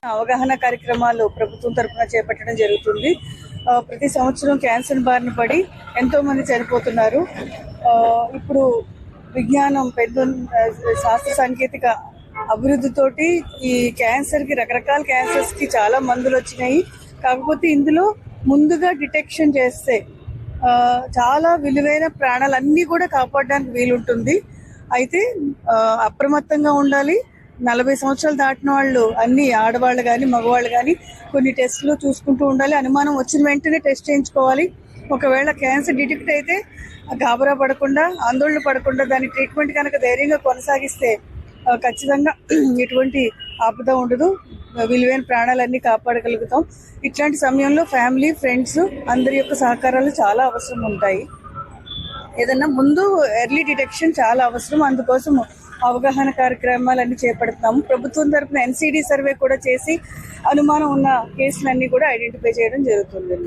అవగాహన కార్యక్రమాలు ప్రభుత్వం తరఫున చేపట్టడం జరుగుతుంది. ప్రతి సంవత్సరం క్యాన్సర్ బారిన పడి ఎంతో మంది చనిపోతున్నారు. ఇప్పుడు విజ్ఞానం శాస్త్ర సాంకేతిక అభివృద్ధితోటి ఈ క్యాన్సర్ కి రకరకాల క్యాన్సర్స్ కి చాలా మందులు వచ్చినాయి. కాకపోతే ఇందులో ముందుగా డిటెక్షన్ చేస్తే చాలా విలువైన ప్రాణాలన్నీ కూడా కాపాడడానికి వీలుంటుంది. అయితే అప్రమత్తంగా ఉండాలి. 40 సంవత్సరాలు దాటిన వాళ్ళు, అన్ని ఆడవాళ్ళు కానీ మగవాళ్ళు కానీ కొన్ని టెస్టులు చూసుకుంటూ ఉండాలి. అనుమానం వచ్చిన వెంటనే టెస్ట్ చేయించుకోవాలి. ఒకవేళ క్యాన్సర్ డిటెక్ట్ అయితే గాబరా పడకుండా, ఆందోళన పడకుండా దాని ట్రీట్మెంట్ కనుక ధైర్యంగా కొనసాగిస్తే ఖచ్చితంగా ఎటువంటి ఆపద ఉండదు. విలువైన ప్రాణాలన్నీ కాపాడగలుగుతాం. ఇట్లాంటి సమయంలో ఫ్యామిలీ, ఫ్రెండ్స్ అందరి యొక్క సహకారాలు చాలా అవసరం ఉంటాయి. ఏదన్నా ముందు ఎర్లీ డిటెక్షన్ చాలా అవసరం. అందుకోసం అవగాహన కార్యక్రమాలన్నీ చేపడుతున్నాము. ప్రభుత్వం తరఫున NCD సర్వే కూడా చేసి అనుమానం ఉన్న కేసులన్నీ కూడా ఐడెంటిఫై చేయడం జరుగుతుంది.